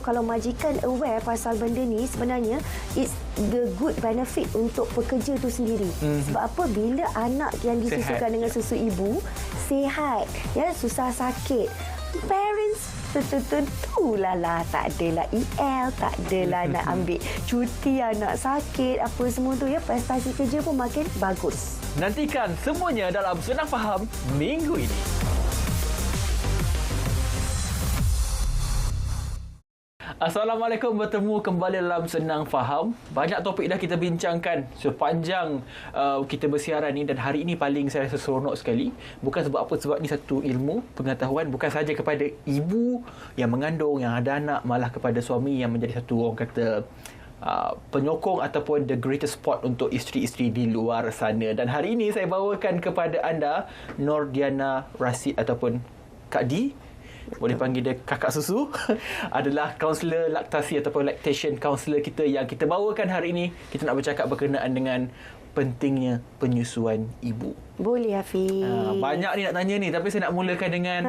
kalau majikan aware pasal benda ni, sebenarnya it's the good benefit untuk pekerja tu sendiri. Sebab apa? Bila anak yang disusukan dengan susu ibu sihat, ya, susah sakit, parents tentulah tak adalah EL, tak adalah nak ambil cuti anak sakit, apa semua tu, ya, prestasi kerja pun makin bagus. Nantikan semuanya dalam Senang Faham minggu ini. Assalamualaikum, bertemu kembali dalam Senang Faham. Banyak topik dah kita bincangkan sepanjang kita bersiaran ni, dan hari ini paling saya rasa seronok sekali. Bukan sebab apa, sebab ni satu ilmu, pengetahuan bukan sahaja kepada ibu yang mengandung, yang ada anak, malah kepada suami yang menjadi satu, orang kata, penyokong ataupun the greatest support untuk isteri-isteri di luar sana. Dan hari ini saya bawakan kepada anda Nordiana Rashid ataupun Kak Di, boleh panggil dia kakak susu, adalah kaunselor laktasi ataupun lactation counselor kita, yang kita bawakan hari ini. Kita nak bercakap berkenaan dengan pentingnya penyusuan ibu. Boleh, Hafiz. Banyak ni nak tanya ni, tapi saya nak mulakan dengan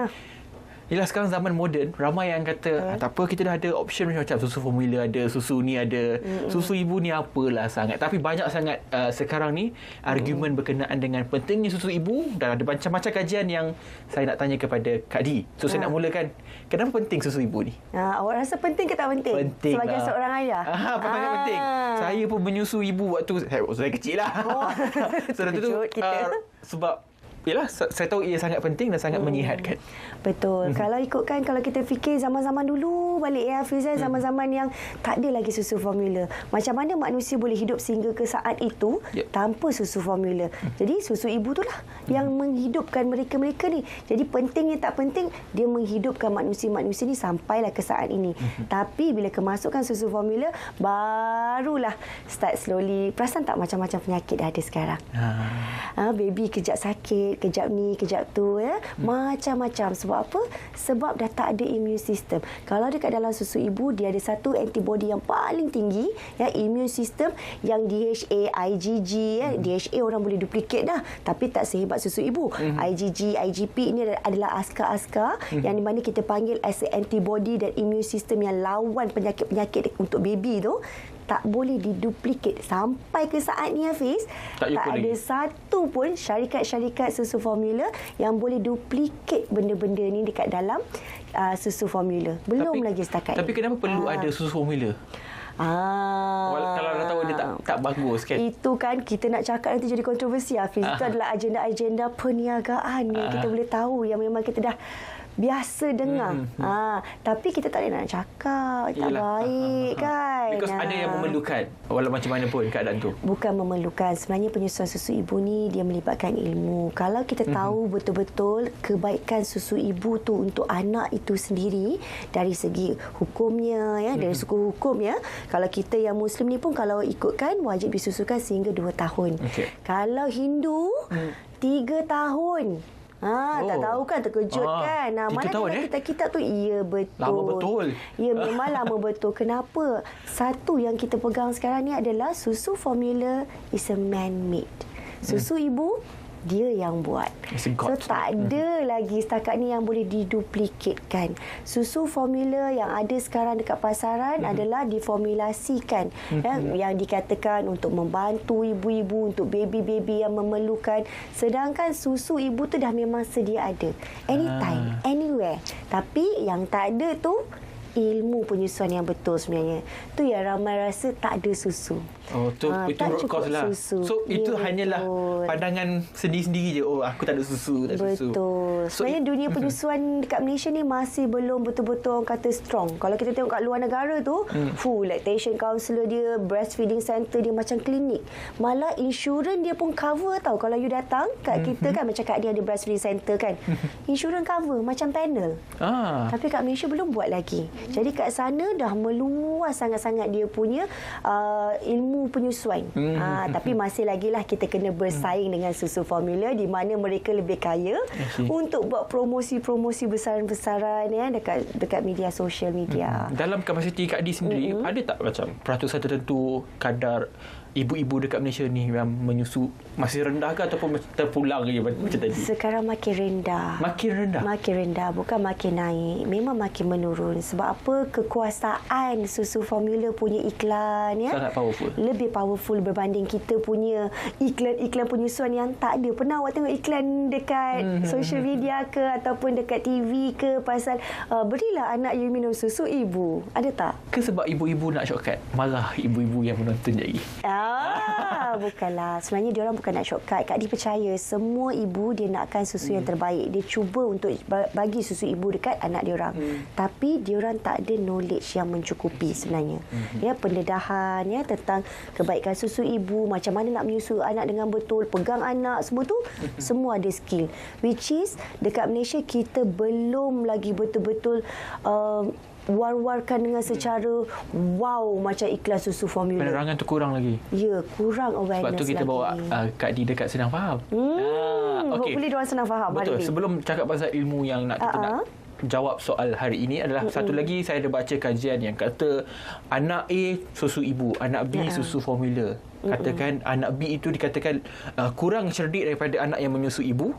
yelah, sekarang zaman moden, ramai yang kata tak apa, kita dah ada option macam susu formula ada, susu ni ada, susu ibu ni apalah sangat. Tapi banyak sangat sekarang ni argumen berkenaan dengan pentingnya susu ibu, dan ada macam-macam kajian yang saya nak tanya kepada Kak Di. So saya nak mulakan, kenapa penting susu ibu ni? Awak rasa penting ke tak penting? Penting sebagai lah. seorang ayah. Sangat penting. Saya pun menyusu ibu waktu saya kecil lah. So tu sebab yelah, saya tahu ia sangat penting dan sangat menyihatkan. Betul. Kalau ikutkan, kalau kita fikir zaman-zaman dulu balik, ya Hafiz, zaman-zaman yang tak ada lagi susu formula. Macam mana manusia boleh hidup sehingga ke saat itu tanpa susu formula? Jadi susu ibu itulah yang menghidupkan mereka-mereka ni. Jadi pentingnya tak penting, dia menghidupkan manusia-manusia ni sampailah ke saat ini. Tapi bila kemasukan susu formula, barulah start slowly. Perasan tak macam-macam penyakit dah ada sekarang? Baby kejap sakit, kejap ni, kejap tu, ya. Macam-macam. Sebab apa? Sebab dah tak ada immune system. Kalau dekat dalam susu ibu, dia ada satu antibody yang paling tinggi, ya, immune system yang DHA, IgG, ya. DHA orang boleh duplicate dah, tapi tak sehebat susu ibu. IgG, IgP ini adalah askar-askar yang di mana kita panggil as antibody dan immune system yang lawan penyakit-penyakit untuk baby tu. Tak boleh diduplicate sampai ke saat ni, Hafiz. Tak ada satu pun syarikat-syarikat susu formula yang boleh duplicate benda-benda ni dekat dalam susu formula. Belum lagi setakat ni. Tapi kenapa perlu ada susu formula? Kalau dah tahu dia tak bagus kan? Itu kan kita nak cakap nanti jadi kontroversi, Hafiz. Itu adalah agenda-agenda perniagaan yang kita boleh tahu, yang memang kita dah biasa dengar. Tapi kita tak boleh nak cakap. Tak baik kan? Because ada yang memerlukan, walau macam mana pun keadaan tu. Bukan memerlukan. Sebenarnya penyusuan susu ibu ni dia melibatkan ilmu. Kalau kita tahu betul-betul kebaikan susu ibu tu untuk anak itu sendiri, dari segi hukumnya, ya, dari segi hukum, ya. Kalau kita yang Muslim ni pun kalau ikutkan wajib disusukan sehingga 2 tahun. Kalau Hindu 3 tahun. Tak tahu kan, terkejut kan. Mana kita tu, ya betul. Lama betul. Ya, memang lama betul. Kenapa? Satu yang kita pegang sekarang ni adalah susu formula is a man-made. Susu ibu, dia yang buat. So tak ada lagi setakat ni yang boleh diduplikatkan. Susu formula yang ada sekarang dekat pasaran adalah diformulasikan, yang dikatakan untuk membantu ibu-ibu, untuk baby-baby yang memerlukan. Sedangkan susu ibu tu dah memang sedia ada, anytime, anywhere. Tapi yang tak ada tu ilmu penyusuan yang betul sebenarnya. Tu yang ramai rasa tak ada susu. Itu root cause lah. Susu. So itu hanyalah pandangan sendiri-sendiri je. Aku tak ada susu, Betul. Sebenarnya dunia penyusuan dekat Malaysia ni masih belum betul-betul orang kata strong. Kalau kita tengok kat luar negara tu, lactation counselor dia, breastfeeding center dia macam klinik. Malah insurans dia pun cover tau. Kalau you datang kat kita kan, macam kat dia ada breastfeeding center kan, insurans cover macam panel. Tapi kat Malaysia belum buat lagi. Jadi kat sana dah meluas sangat-sangat dia punya ilmu penyusuan. Tapi masih lagi lah kita kena bersaing dengan susu formula, di mana mereka lebih kaya untuk buat promosi-promosi besaran-besaran, ya, dekat media sosial media. Dalam kapasiti Kak Di sendiri, ada tak macam peratusan tertentu kadar ibu-ibu dekat Malaysia ni yang menyusu masih rendah ke ataupun terpulang je macam tadi? Sekarang makin rendah. Makin rendah? Makin rendah, bukan makin naik. Memang makin menurun. Sebab apa? Kekuasaan susu formula punya iklan sangat powerful. Lebih powerful berbanding kita punya iklan-iklan penyusuan yang tak ada. Pernah awak tengok iklan dekat social media ke ataupun dekat TV ke pasal berilah anak you minum susu ibu. Ada tak? Ke sebab ibu-ibu nak shortcut? Marah ibu-ibu yang menonton jadi. Bukanlah. Sebenarnya diorang bukan nak shortcut. Kak Di percaya semua ibu dia nakkan susu yang terbaik. Dia cuba untuk bagi susu ibu dekat anak diorang. Tapi diorang tak ada knowledge yang mencukupi sebenarnya. Ya, pendedahan ya tentang kebaikan susu ibu, macam mana nak menyusu anak dengan betul, pegang anak, semua tu semua ada skill. Which is dekat Malaysia kita belum lagi betul-betul war-warkan dengan secara wow macam iklan susu formula. Penerangan tu kurang lagi. Ya, kurang awareness lagi. Sebab tu kita bawa Kak Di dekat Senang Faham. Hopefully diorang senang faham. Betul. Sebelum cakap pasal ilmu yang kita nak jawab soal hari ini adalah satu lagi, saya ada baca kajian yang kata anak A susu ibu, anak B susu formula. Katakan anak B itu dikatakan kurang cerdik daripada anak yang menyusu ibu.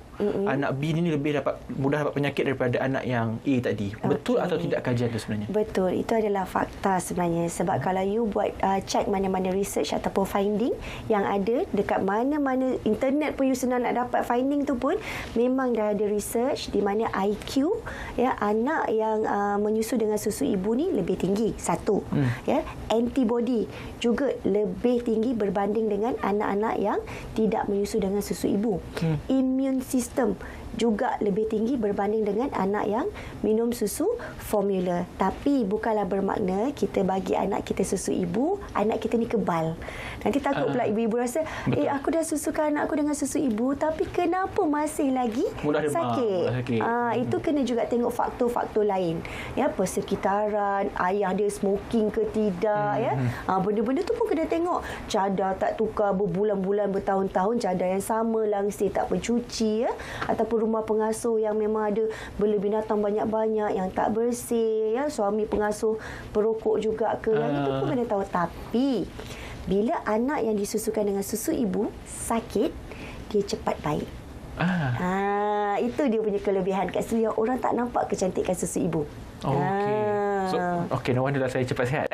Anak B ni lebih mudah dapat penyakit daripada anak yang A tadi. Betul atau tidak kajian itu sebenarnya? Betul. Itu adalah fakta sebenarnya. Sebab kalau you buat check mana-mana research ataupun finding yang ada dekat mana-mana internet pun you senang nak dapat finding tu pun memang dah ada research di mana IQ ya anak yang menyusu dengan susu ibu ni lebih tinggi. Satu. Ya, antibody juga lebih tinggi berbanding dengan anak-anak yang tidak menyusu dengan susu ibu. Immune system juga lebih tinggi berbanding dengan anak yang minum susu formula. Tapi bukanlah bermakna kita bagi anak kita susu ibu, anak kita ni kebal. Nanti takut pula ibu-ibu rasa, aku dah susukan anak aku dengan susu ibu, tapi kenapa masih lagi sakit? Itu kena juga tengok faktor-faktor lain. Ya, persekitaran, ayah dia smoking ke tidak, ya. Benda-benda tu pun kena tengok. Cadar tak tukar berbulan-bulan, bertahun-tahun, cadar yang sama langsir tak bercuci, ya. Ataupun rumah pengasuh yang memang ada bela binatang banyak-banyak yang tak bersih, ya, suami pengasuh perokok juga ke, yang itu pun kena tahu. Tapi bila anak yang disusukan dengan susu ibu sakit, dia cepat baik. Itu dia punya kelebihan kat situ yang orang tak nampak kecantikan susu ibu. No wonder saya cepat sihat.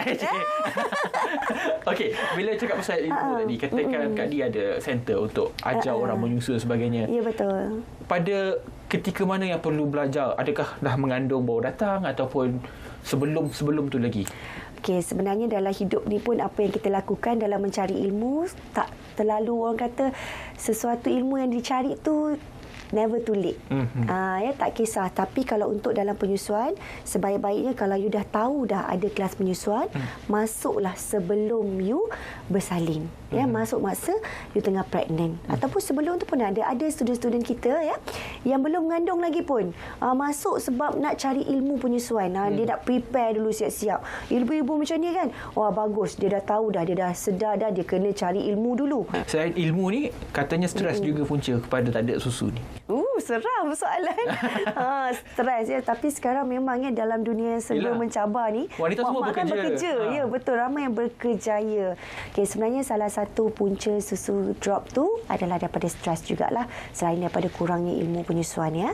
Okey, bila cakap pasal ilmu tadi, katakan Kak Di ada center untuk ajar orang menyusu dan sebagainya. Ya, betul. Pada ketika mana yang perlu belajar? Adakah dah mengandung baru datang ataupun sebelum tu lagi? Okey, sebenarnya dalam hidup ni pun apa yang kita lakukan dalam mencari ilmu, tak terlalu orang kata sesuatu ilmu yang dicari tu never too late. Ya, tak kisah. Tapi kalau untuk dalam penyusuan, sebaik-baiknya kalau you dah tahu dah ada kelas penyusuan, masuklah sebelum you bersalin. Ya, masuk masa you tengah pregnant. Ataupun sebelum tu pun ada student-student kita ya yang belum mengandung lagi pun masuk sebab nak cari ilmu penyusuan. Dia nak prepare dulu siap-siap. Ibu-ibu macam ni kan, wah bagus, dia dah tahu dah, dia dah sedar dah, dia kena cari ilmu dulu. Selain ilmu ni, katanya stres juga punca kepada tak ada susu ni. Seram soalan. Stres ya. Tapi sekarang memang ya dalam dunia serba mencabar ni, wanita semua bekerja. Ya, betul, ramai yang berkejaya. Okay, sebenarnya salah satu punca susu drop tu adalah daripada stres jugalah, selain daripada kurangnya ilmu penyusuan ya.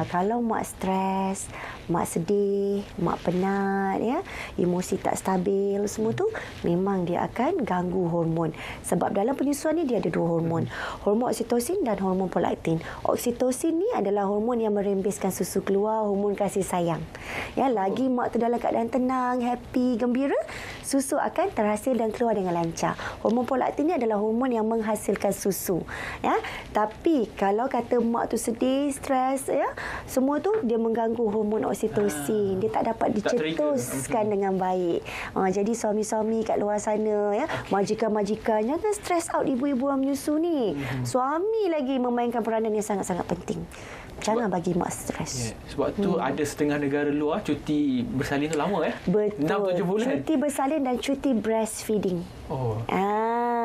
Kalau mak stres, mak sedih, mak penat ya, emosi tak stabil, semua tu memang dia akan ganggu hormon. Sebab dalam penyusuan ni dia ada 2 hormon. Hormon oksitosin dan hormon prolaktin. Oksitosin ni adalah hormon yang merembeskan susu keluar, hormon kasih sayang. Ya, lagi mak tu dalam keadaan tenang, happy, gembira, susu akan terhasil dan keluar dengan lancar. Hormon prolaktin ni adalah hormon yang menghasilkan susu. Ya, tapi kalau kata mak tu sedih, stres ya, semua tu dia mengganggu hormon oksitosin. Dia tak dapat dicetuskan dengan baik. Jadi suami-suami kat luar sana ya, majikan-majikan jangan stress out ibu-ibu yang menyusu ni. Suami lagi memainkan peranan yang sangat-sangat penting. Jangan bagi mak stres. Sebab tu ada setengah negara luar cuti bersalin tu lama Betul. 6-7 bulan. Cuti bersalin dan cuti breastfeeding.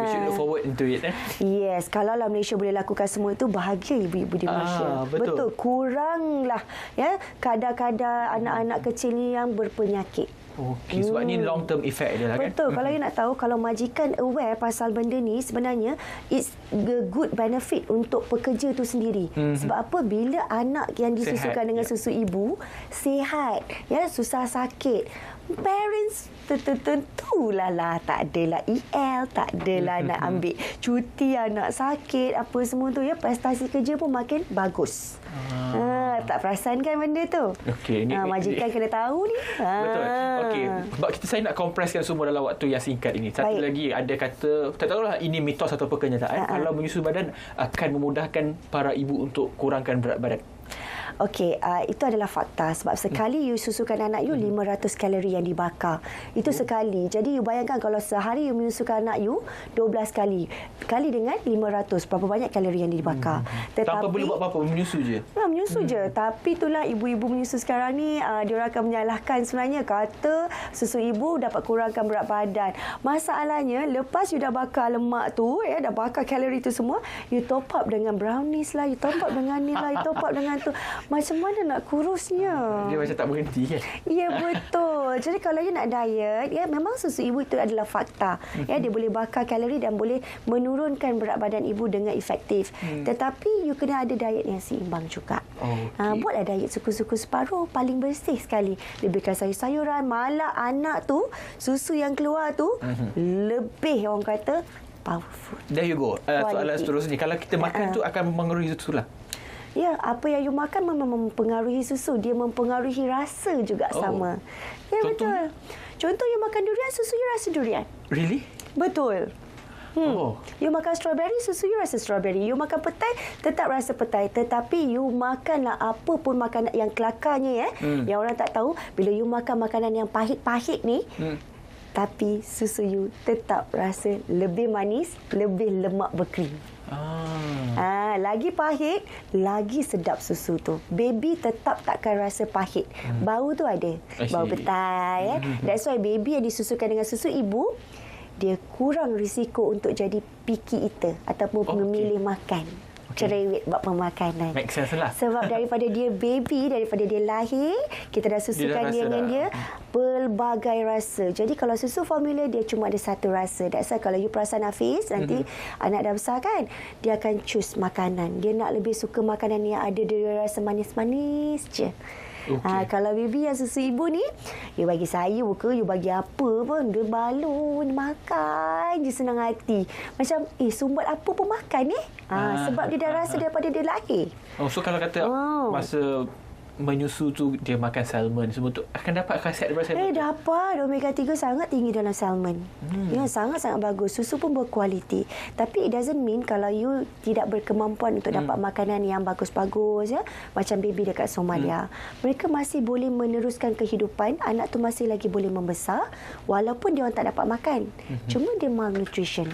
We should look forward into it. Yes, kalau lah Malaysia boleh lakukan semua itu, bahagia ibu-ibu di Malaysia. Betul. Kuranglah ya kadar-kadar anak-anak kecil ni yang berpenyakit. Okey, sebab ni long term effect dia lah kan. Betul. Kalau you nak tahu, kalau majikan aware pasal benda ni, sebenarnya it's the good benefit untuk pekerja tu sendiri. Sebab apa? Bila anak yang disusukan dengan susu ibu sihat, ya, susah sakit, parents tentulah tak adalah EL, tak adalah nak ambil cuti anak sakit, apa semua tu, ya, prestasi kerja pun makin bagus. Tak perasan kan benda tu? Okey, majikan kena tahu ni. Betul. Okey, sebab saya nak kompreskan semua dalam waktu yang singkat ini. Satu lagi, ada kata, tak tahulah ini mitos atau kenyataan, kalau menyusu badan akan memudahkan para ibu untuk kurangkan berat badan. Okey, itu adalah fakta. Sebab sekali you susukan anak you, 500 kalori yang dibakar. Itu sekali. Jadi you bayangkan kalau sehari you menyusukan anak you 12 kali. Kali dengan 500, berapa banyak kalori yang dibakar. Tetapi, tanpa boleh buat apa-apa, menyusu je. Menyusu je. Tapi itulah ibu-ibu menyusu sekarang ni, diorang akan menyalahkan sebenarnya. Kata susu ibu dapat kurangkan berat badan. Masalahnya, lepas you dah bakar lemak tu, ya, dah bakar kalori tu semua, you top up dengan brownies lah, you top up dengan ni lah, you top up dengan tu. Macam mana nak kurusnya? Dia macam tak berhenti kan? Ya, betul. Jadi kalau you nak diet, ya, memang susu ibu itu adalah fakta. Ya, dia boleh bakar kalori dan boleh menurunkan berat badan ibu dengan efektif. Tetapi you kena ada diet yang seimbang juga. Buatlah diet suku-suku separuh, paling bersih sekali. Lebihkan sayur-sayuran, malah anak tu, susu yang keluar tu, lebih orang kata powerful. There you go. Soalan seterusnya, kalau kita makan tu akan mempengaruhi susu lah. Ya, apa yang you makan memang mempengaruhi susu. Dia mempengaruhi rasa juga sama. Ya, betul. Contoh you makan durian, susu you rasa durian. Really? Betul. You makan strawberry, susu you rasa strawberry. You makan petai, tetap rasa petai. Tetapi you makanlah apa pun makanan yang kelakarnya, yang orang tak tahu, bila you makan makanan yang pahit-pahit ni, tapi susu you tetap rasa lebih manis, lebih lemak berkrim. Lagi pahit, lagi sedap susu tu. Baby tetap takkan rasa pahit. Bau tu ada. Bau petai. That's why baby yang disusukan dengan susu ibu, dia kurang risiko untuk jadi picky eater ataupun memilih makan. Cerewet buat pemakanan. Make sense lah. Sebab daripada dia baby, daripada dia lahir, kita dah susukan dia dengan dia pelbagai rasa. Jadi kalau susu formula, dia cuma ada satu rasa. That's why kalau you perasan Hafiz, nanti anak dah besar kan, dia akan choose makanan. Dia nak lebih suka makanan yang ada dia rasa manis-manis je. Kalau baby yang susu ibu ni, you bagi sayur ke, you bagi apa pun, dia balun, makan je senang hati. Macam, sumbat apa pun makan sebab dia dah rasa daripada dia lahir. So kalau kata masa menyusu tu dia makan salmon semua tu, akan dapat khasiat daripada salmon? Dapat. Omega 3 sangat tinggi dalam salmon. Ya, sangat-sangat bagus. Susu pun berkualiti. Tapi it doesn't mean kalau you tidak berkemampuan untuk dapat makanan yang bagus-bagus, ya, macam baby dekat Somalia, mereka masih boleh meneruskan kehidupan. Anak tu masih lagi boleh membesar walaupun dia orang tak dapat makan. Cuma dia malnutrition.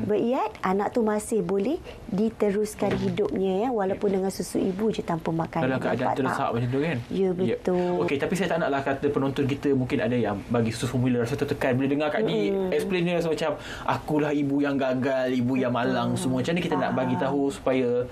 But yet anak tu masih boleh diteruskan hidupnya, ya, walaupun dengan susu ibu je tanpa makan. Dalam keadaan terdesak macam tu kan? Ya, betul. Okey, tapi saya tak naklah kata penonton kita mungkin ada yang bagi susu formula rasa tertekan bila dengar Kak Di explain dia rasa macam akulah ibu yang gagal, ibu yang malang semua. Macam ni kita nak bagi tahu supaya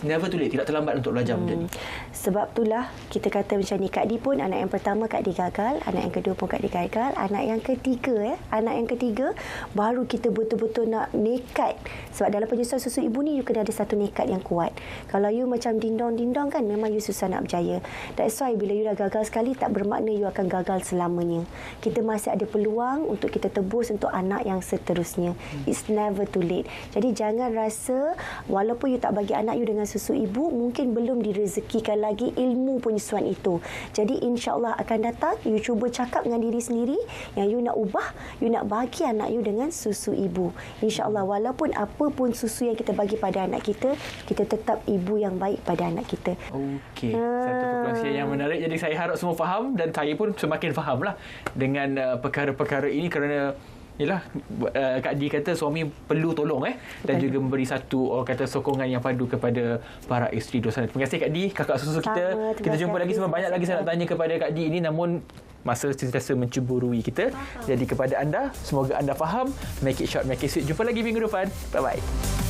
never too late, tidak terlambat untuk belajar benda ni. Sebab itulah kita kata macam ni, Kak Di pun anak yang pertama Kak Di gagal, anak yang kedua pun Kak Di gagal, anak yang ketiga anak yang ketiga baru kita betul-betul nak nekat. Sebab dalam penyusuan susu ibu ni you kena ada satu nekat yang kuat. Kalau you macam dindong-dindong kan, memang you susah nak berjaya. That's why bila you dah gagal sekali, tak bermakna you akan gagal selamanya. Kita masih ada peluang untuk kita tebus untuk anak yang seterusnya. It's never too late. Jadi jangan rasa walaupun you tak bagi anak you dengan susu ibu, mungkin belum direzekikan lagi ilmu penyusuan itu. Jadi insya-Allah akan datang, you cuba cakap dengan diri sendiri yang you nak ubah, you nak bagi anak you dengan susu ibu. Insya-Allah walaupun apa pun susu yang kita bagi pada anak kita, kita tetap ibu yang baik pada anak kita. Okey, satu perkongsian yang menarik. Jadi saya harap semua faham dan saya pun semakin fahamlah dengan perkara-perkara ini kerana yelah, Kak Di kata suami perlu tolong dan juga memberi satu orang kata sokongan yang padu kepada para isteri di sana. Terima kasih Kak Di, kakak susu kita. Kita jumpa lagi, sebab banyak lagi saya nak tanya kepada Kak Di ini, namun masa sentiasa mencemburui kita. Jadi kepada anda, semoga anda faham. Make it short, make it sweet. Jumpa lagi minggu depan. Bye-bye.